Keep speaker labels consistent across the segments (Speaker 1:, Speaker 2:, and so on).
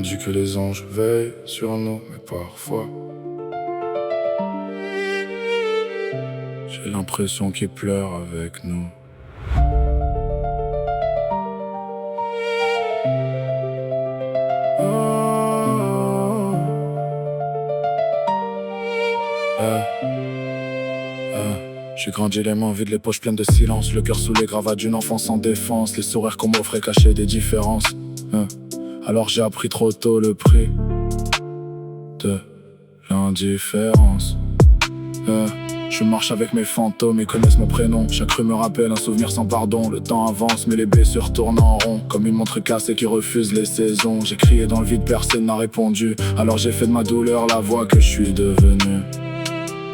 Speaker 1: dit que les anges veillent sur nous, mais parfois j'ai l'impression qu'ils pleurent avec nous. Oh, J'ai grandi les mains vides, les poches pleines de silence, le cœur sous les gravats d'une enfance sans défense, les sourires qu'on m'offrait cachaient des différences. Alors j'ai appris trop tôt le prix de l'indifférence. Je marche avec mes fantômes, ils connaissent mon prénom. Chaque rue me rappelle un souvenir sans pardon. Le temps avance mais les blessures tournent en rond, comme une montre cassée qui refuse les saisons. J'ai crié dans le vide, personne n'a répondu. Alors j'ai fait de ma douleur la voix que je suis devenu.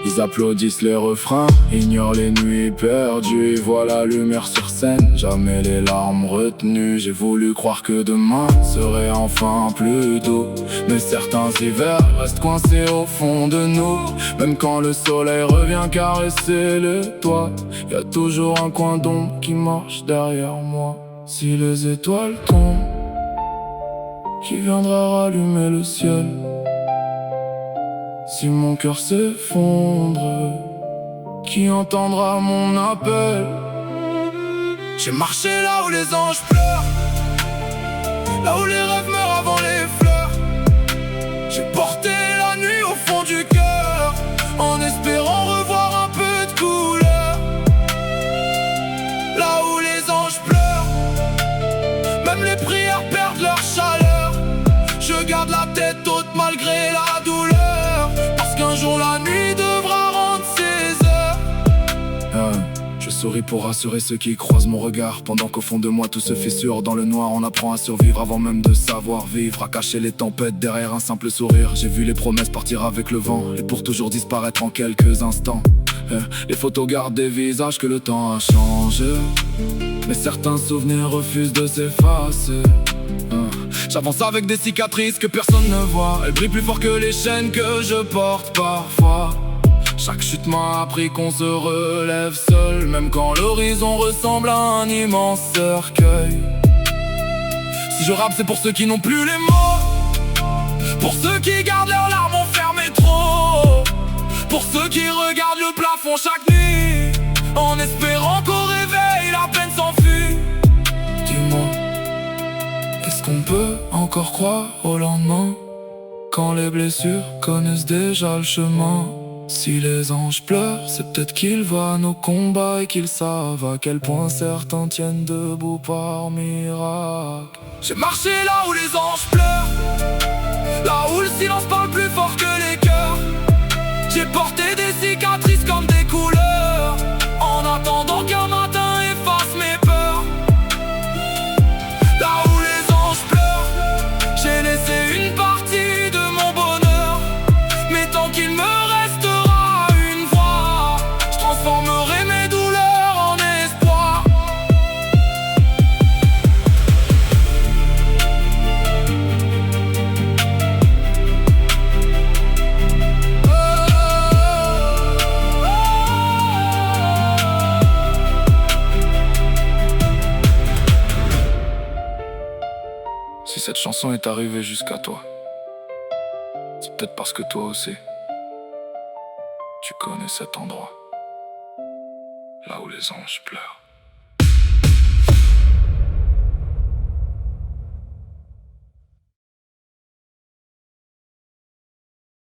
Speaker 1: Ils applaudissent les refrains, ignorent les nuits perdues. Ils voient la lumière sur scène, jamais les larmes retenues. J'ai voulu croire que demain serait enfin plus doux, mais certains hivers restent coincés au fond de nous. Même quand le soleil revient caresser le toit, y a toujours un coin d'ombre qui marche derrière moi. Si les étoiles tombent, qui viendra rallumer le ciel? Si mon cœur s'effondre, qui entendra mon appel? J'ai marché là où les anges pleurent, là où les rêves meurent avant les fleurs. J'ai porté la nuit au fond du cœur, en espérant revoir un peu de couleur. Là où les anges pleurent, même les prières perdent leur chaleur. Je garde la tête haute malgré la douleur, un jour la nuit devra rendre ses heures. Je souris pour rassurer ceux qui croisent mon regard, pendant qu'au fond de moi tout se fissure. Dans le noir on apprend à survivre avant même de savoir vivre, à cacher les tempêtes derrière un simple sourire. J'ai vu les promesses partir avec le vent, et pour toujours disparaître en quelques instants. Les photos gardent des visages que le temps a changé, mais certains souvenirs refusent de s'effacer. J'avance avec des cicatrices que personne ne voit, elles brillent plus fort que les chaînes que je porte parfois. Chaque chute m'a appris qu'on se relève seul, même quand l'horizon ressemble à un immense cercueil. Si je rappe c'est pour ceux qui n'ont plus les mots, pour ceux qui gardent leurs larmes enfermées trop, pour ceux qui regardent le plafond chaque nuit, en espérant qu'au réveil la peine s'enfuit. Dis-moi, est-ce qu'on peut encore croire au lendemain, quand les blessures connaissent déjà le chemin? Si les anges pleurent, c'est peut-être qu'ils voient nos combats et qu'ils savent à quel point certains tiennent debout par miracle. J'ai marché là où les anges pleurent, là où le silence parle plus fort que les cœurs. J'ai porté des cicatrices comme des couleurs, en attendant qu'un matin efface mes peurs. Là où les anges pleurent, j'ai laissé une partie de mon bonheur, mais tant qu'il me restera une voix, je transformerai mes douleurs en espoir. Si cette chanson est arrivée jusqu'à toi, c'est peut-être parce que toi aussi, tu connais cet endroit, là où les anges pleurent.